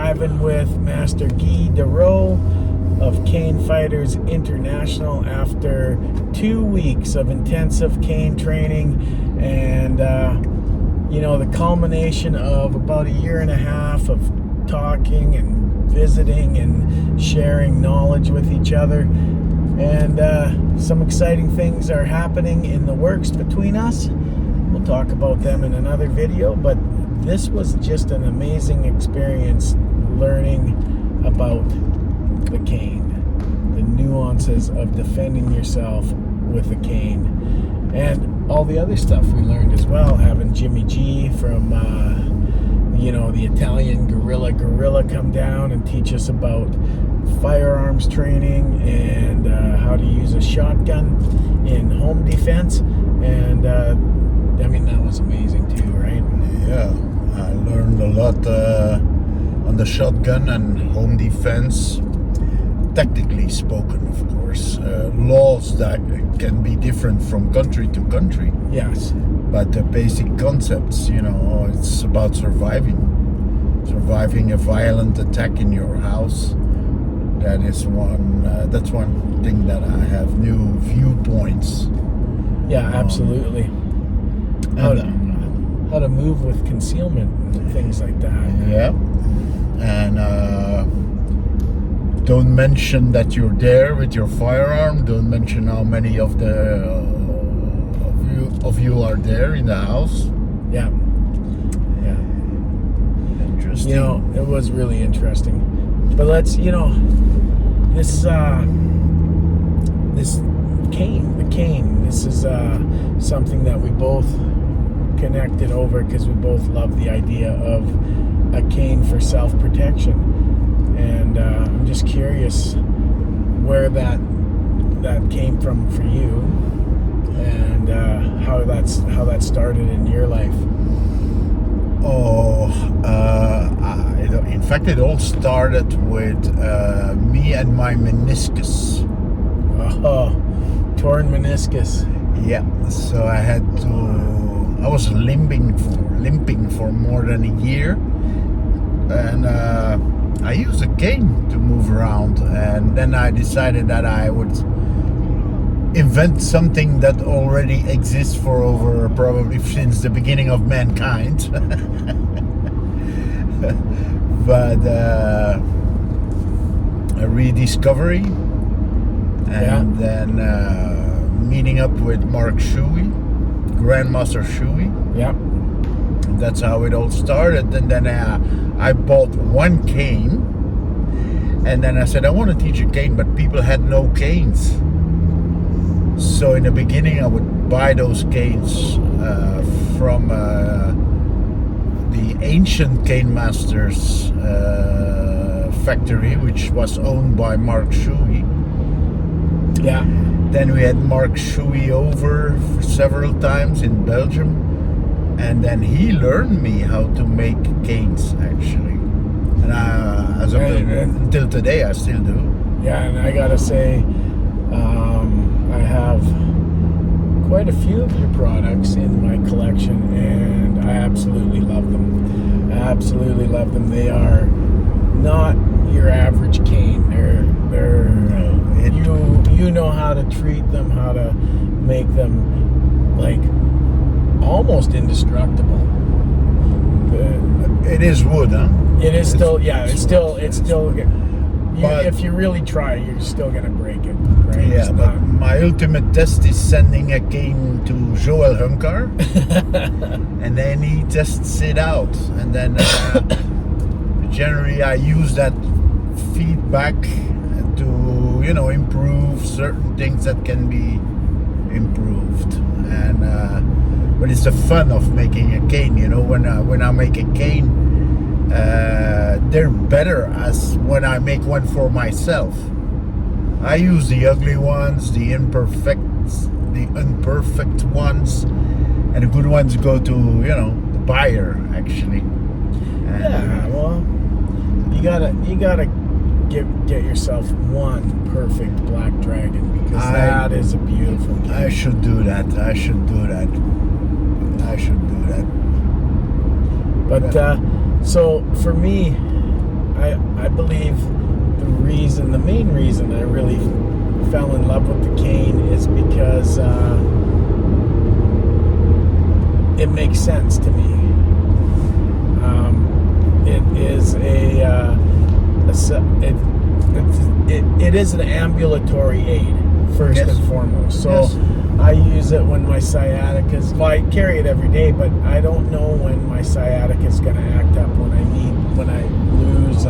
driving with Master Ziggy of Cane Fighters International after 2 weeks of intensive cane training, and the culmination of about a year and a half of talking and visiting and sharing knowledge with each other. And some exciting things are happening in the works between us. We'll talk about them in another video, but this was just an amazing experience learning about the cane, the nuances of defending yourself with a cane, and all the other stuff we learned as well, having Jimmy G from the Italian Guerrilla Gorilla come down and teach us about firearms training and how to use a shotgun in home defense. And that was amazing too, right? Yeah, I learned a lot on the shotgun and home defense. Tactically spoken, of course, laws that can be different from country to country. Yes. But the basic concepts, it's about surviving a violent attack in your house. That's one thing that I have new viewpoints. Yeah, absolutely. How to move with concealment and things like that. Yeah. And don't mention that you're there with your firearm. Don't mention how many of you are there in the house. Yeah. Yeah. Interesting. It was really interesting. But let's, this cane, this is something that we both connected over because we both love the idea of a cane for self-protection. And I'm just curious where that came from for you, and how that started in your life. In fact, it all started with me and my meniscus. Oh, torn meniscus. Yeah, so I was limping for more than a year, and I used a cane to move around, and then I decided that I would invent something that already exists for over probably since the beginning of mankind. But a rediscovery, and then meeting up with Mark Shuey, Grandmaster Shuey. Yeah. That's how it all started. And then I bought one cane, and then I said I want to teach a cane, but people had no canes. So in the beginning I would buy those canes from the ancient cane masters factory, which was owned by Mark Shuey. Yeah. Then we had Mark Shuey over for several times in Belgium. And then he learned me how to make canes, actually. And until today, I still do. Yeah, and I gotta say, I have quite a few of your products in my collection, and I absolutely love them. They are not your average cane. You know how to treat them, how to make them like almost indestructible. It is wood, huh? It is still, yeah. It's still. If you really try, you're still gonna break it, right? Yeah, but my ultimate test is sending a cane to Joel Hunkar, and then he tests it out, and then generally I use that feedback to improve certain things that can be improved. And but it's the fun of making a cane. When I make a cane, they're better as when I make one for myself. I use the ugly ones, the imperfect ones, and the good ones go to the buyer, actually. Yeah, well, you gotta get yourself one perfect black dragon, because that is a beautiful game. I should do that. But so for me, I believe the main reason I really fell in love with the cane is because it makes sense to me. It is it is an ambulatory aid first Yes. and foremost. So Yes. I use it when my sciatica's. Well, I carry it every day, but I don't know when my sciatica is going to act up. When I lose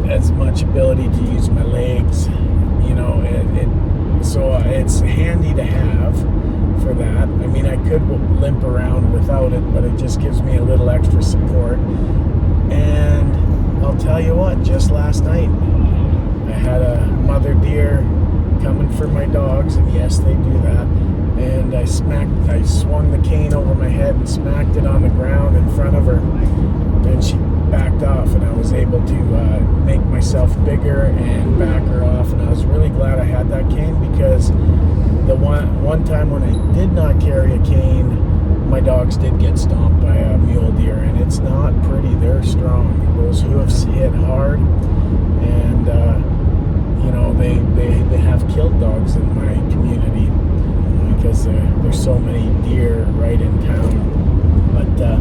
as much ability to use my legs, so it's handy to have for that. I mean, I could limp around without it, but it just gives me a little extra support. And I'll tell you what, just last night I had a mother deer coming for my dogs, and yes, they do that. And I swung the cane over my head and smacked it on the ground in front of her, and she backed off, and I was able to make myself bigger and back her off. And I was really glad I had that cane, because the one time when I did not carry a cane, my dogs did get stomped by a mule deer, and it's not pretty. They're strong. Those hoofs hit hard, and they have killed dogs in my community because there's so many deer right in town. But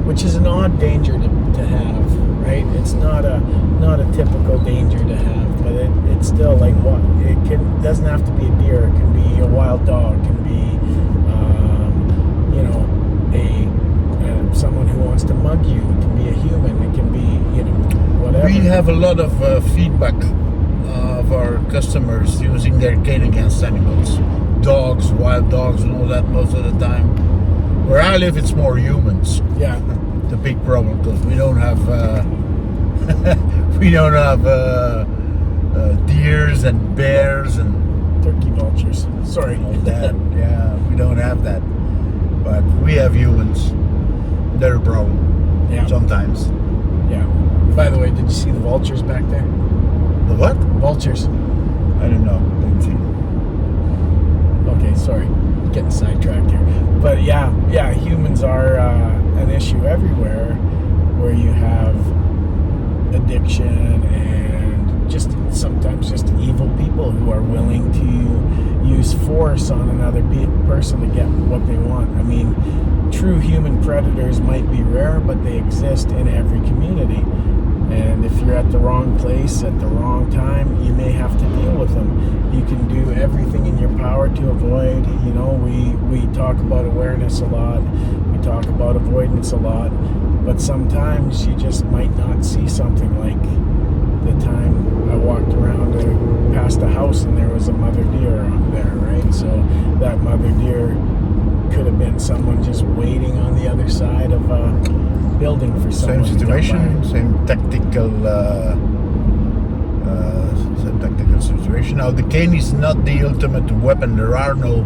which is an odd danger to have, right? It's not a typical danger to have, but it's still like what it doesn't have to be a deer. It can be a wild dog. It can be someone who wants to mug you. It can be a human. It can be whatever. We have a lot of feedback of our customers using their cane against animals, dogs, wild dogs, and all that. Most of the time, where I live, it's more humans. Yeah. The big problem, because we don't have deers and bears and Turkey vultures. Sorry. all that. Yeah, we don't have that, but we have humans. They're a problem. Yeah. Sometimes. Yeah. By the way, did you see the vultures back there? The what? Vultures. I don't know. Didn't see. Okay, sorry, getting sidetracked here. But yeah, humans are an issue everywhere, where you have addiction and just sometimes just evil people who are willing to use force on another person to get what they want. I mean, true human predators might be rare, but they exist in every community. And if you're at the wrong place at the wrong time, you may have to deal with them. You can do everything in your power to avoid. We talk about awareness a lot. We talk about avoidance a lot. But sometimes you just might not see something, like the time I walked around past a house and there was a mother deer on there, right? So that mother deer could have been someone just waiting on the other side of a building for someone. Same situation, same tactical situation. Now, the cane is not the ultimate weapon. There are no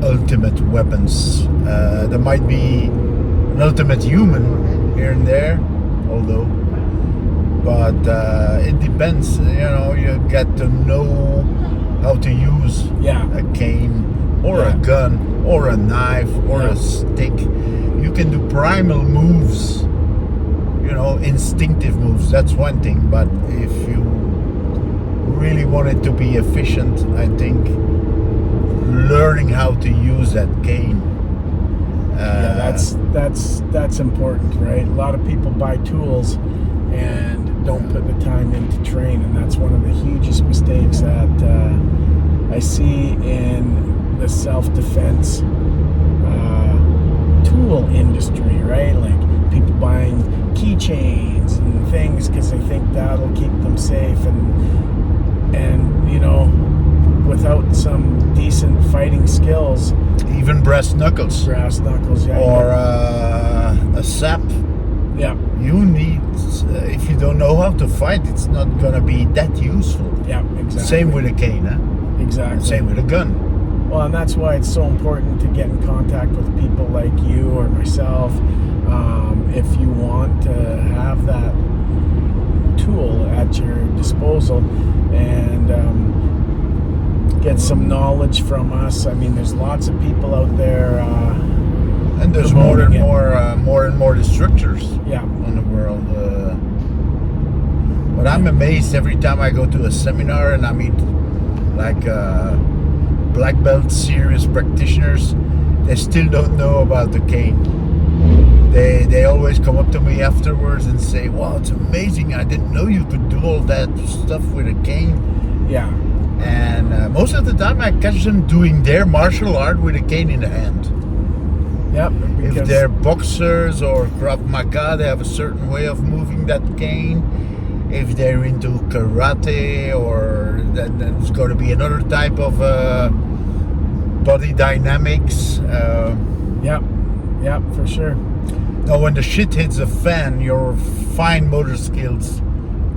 ultimate weapons. There might be an ultimate human here and there, although, but it depends. You get to know how to use a cane or a gun or a knife or a stick. You can do primal moves, instinctive moves. That's one thing. But if you really want it to be efficient, I think learning how to use that cane. That's important, right? A lot of people buy tools and don't put the time in to train, and that's one of the hugest mistakes that I see in the self-defense tool industry, right? Like people buying keychains and things because they think that'll keep them safe, and without some decent fighting skills, even brass knuckles, or a sap. Yeah. You need, if you don't know how to fight, it's not gonna be that useful. Yeah, exactly. Same with a cane, huh? Exactly. Same with a gun. Well, and that's why it's so important to get in contact with people like you or myself, if you want to have that tool at your disposal, and get some knowledge from us. I mean, there's lots of people out there. And there's more and more instructors Yeah. on the world. I'm amazed every time I go to a seminar and I meet like black belt serious practitioners. They still don't know about the cane. They always come up to me afterwards and say, wow, it's amazing, I didn't know you could do all that stuff with a cane. Yeah. And most of the time I catch them doing their martial art with a cane in the hand. Yep. If they're boxers or Krav Maga, they have a certain way of moving that cane. If they're into karate, or then it's going to be another type of body dynamics. Yep, for sure. Now, when the shit hits the fan, your fine motor skills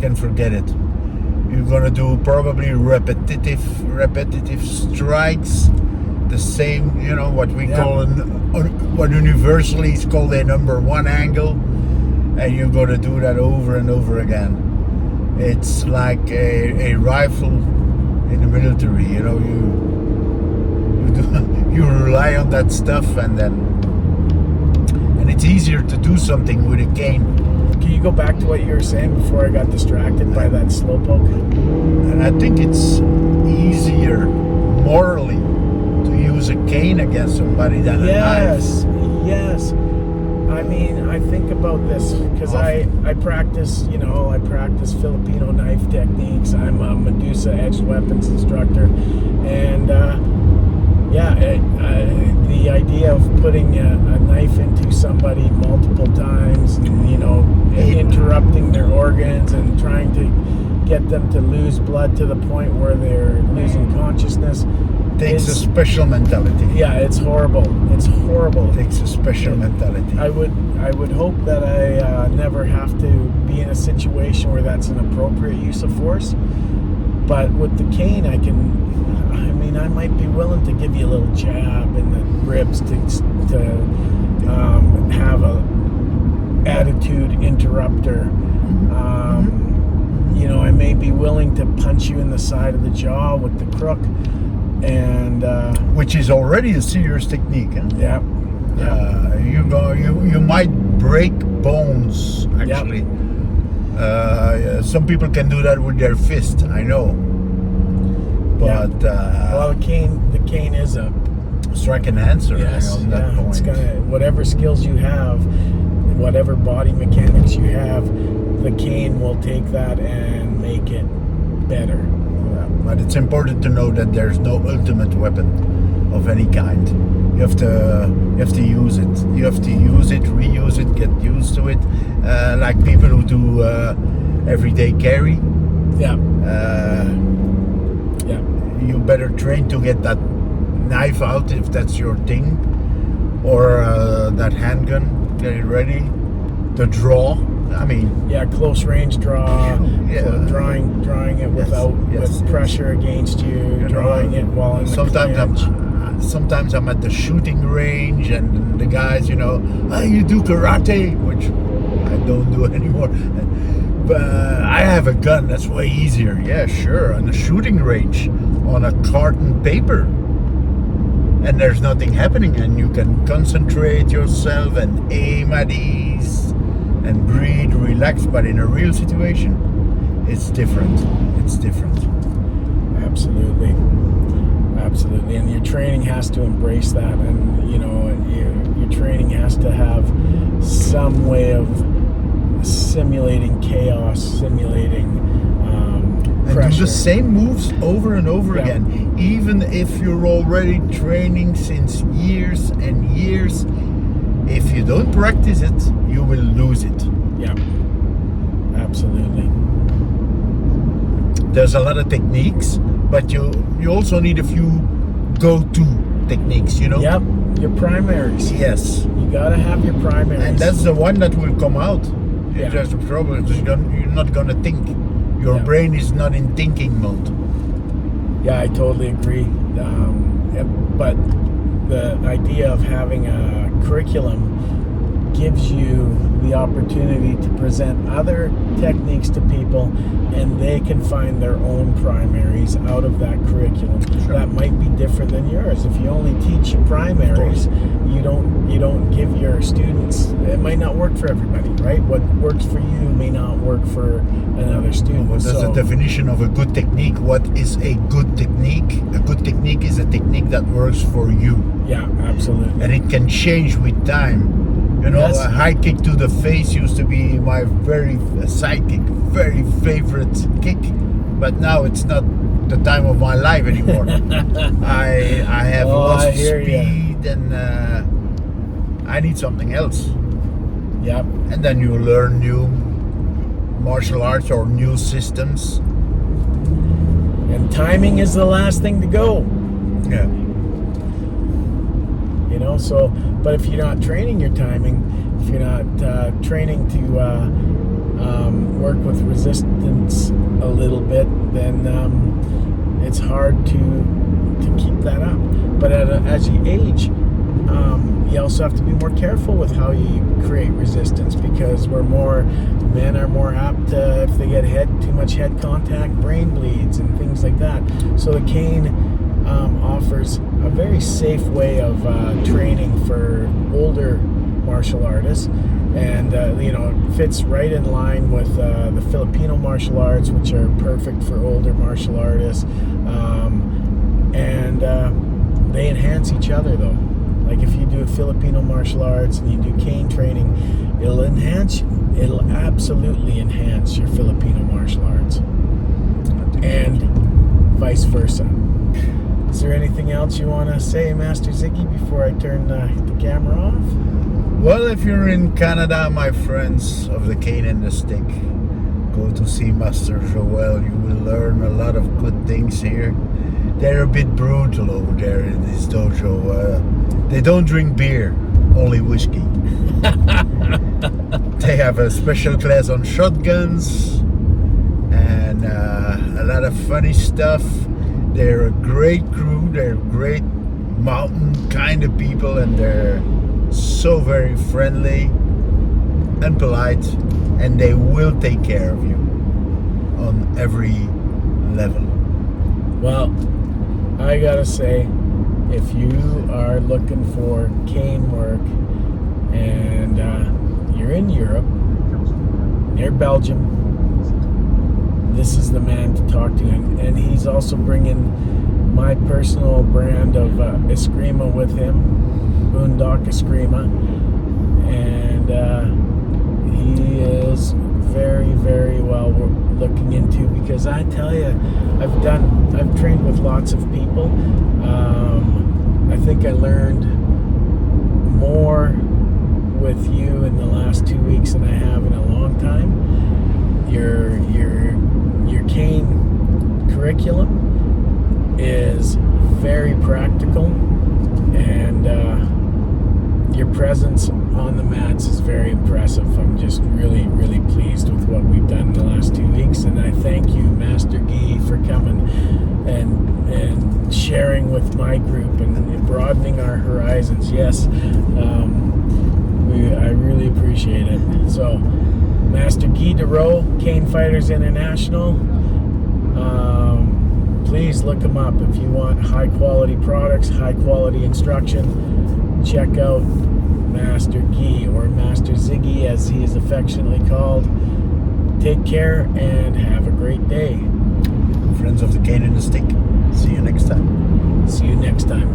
can forget it. You're gonna do probably repetitive strikes. The same, what we call what universally is called a number one angle, and you're gonna do that over and over again. It's like a rifle in the military. You rely on that stuff, and it's easier to do something with a cane. Can you go back to what you were saying before I got distracted by that slowpoke? And I think it's easier morally to use a cane against somebody than a knife. Yes. I mean, I think about this because I practice, I practice Filipino knife techniques. I'm a Medusa edged weapons instructor, and the idea of putting a knife into somebody multiple times, and, interrupting their organs and trying to get them to lose blood to the point where they're losing consciousness. Takes a special mentality. Yeah, it's horrible. It Takes a special mentality. I would hope that I never have to be in a situation where that's an appropriate use of force. But with the cane, I might be willing to give you a little jab in the ribs to have a attitude interrupter. I may be willing to punch you in the side of the jaw with the crook, and which is already a serious technique. Huh? Yeah. You might break bones actually. Some people can do that with their fist, I know. But well, the cane is a strike enhancer. Yes, on that point. It's gonna, whatever skills you have, whatever body mechanics you have, the cane will take that and make it better. But it's important to know that there's no ultimate weapon of any kind. You have to use it. You have to use it, reuse it, get used to it. Like people who do everyday carry. You better train to get that knife out if that's your thing, or that handgun. Get it ready. The draw. Close range draw. Drawing it without with pressure against you. Drawing it while in the clinch. Sometimes I'm at the shooting range, and the guys, you do karate, which I don't do anymore. But I have a gun. That's way easier. Yeah, sure. On the shooting range, on a carton paper, and there's nothing happening, and you can concentrate yourself and aim at ease and breathe, relax. But in a real situation, it's different. Absolutely, and your training has to embrace that, and your training has to have some way of simulating chaos, simulating pressure. And do the same moves over and over again, even if you're already training since years and years. If you don't practice it, you will lose it. Yeah, absolutely. There's a lot of techniques, but you also need a few go-to techniques, Yep, your primaries. Yes. You gotta have your primaries. And that's the one that will come out. Yeah. There's the problem, because you're not gonna think. Your brain is not in thinking mode. Yeah, I totally agree. But the idea of having a curriculum gives you the opportunity to present other techniques to people, and they can find their own primaries out of that curriculum. Sure. That might be different than yours. If you only teach primaries, you don't give your students, it might not work for everybody, right? What works for you may not work for another student. Well, that's the definition of a good technique. What is a good technique? A good technique is a technique that works for you. Yeah, absolutely. And it can change with time. You know, Yes. a high kick to the face used to be my very favorite kick, but now it's not the time of my life anymore. I have lost I hear speed, and I need something else. Yep. And then you learn new martial arts or new systems. And timing is the last thing to go. Yeah. You know, so, but if you're not training your timing, if you're not training to work with resistance a little bit, then it's hard to keep that up. But as you age, you also have to be more careful with how you create resistance, because men are more apt to, if they get too much head contact, brain bleeds and things like that. So the cane offers a very safe way of training for older martial artists, and you know, it fits right in line with the Filipino martial arts, which are perfect for older martial artists, and they enhance each other though. Like if you do Filipino martial arts and you do cane training, it'll absolutely enhance your Filipino martial arts, and vice versa. Is there anything else you want to say, Master Ziggy, before I turn the camera off? Well, if you're in Canada, my friends of the cane and the stick, go to see Master Joel. You will learn a lot of good things here. They're a bit brutal over there in this dojo. They don't drink beer, only whiskey. They have a special class on shotguns and a lot of funny stuff. They're a great crew. They're great mountain kind of people, and they're so very friendly and polite, and they will take care of you on every level. Well, I gotta say, if you are looking for cane work and you're in Europe, near Belgium, this is the man to talk to. And he's also bringing my personal brand of Eskrima with him, Boondock Eskrima, and he is very, very well looking into, because I tell you, I've trained with lots of people. I think I learned more with you in the last 2 weeks than I have in a long time. Your cane curriculum is very practical, and your presence on the mats is very impressive. I'm just really, really pleased with what we've done in the last 2 weeks, and I thank you, Master Guy, for coming and sharing with my group and broadening our horizons. Yes, I really appreciate it. So, Master Guy DeRoe, Cane Fighters International. Please look him up if you want high quality products, high quality instruction. Check out Master Guy, or Master Ziggy as he is affectionately called. Take care and have a great day. Friends of the cane and the stick, see you next time. See you next time.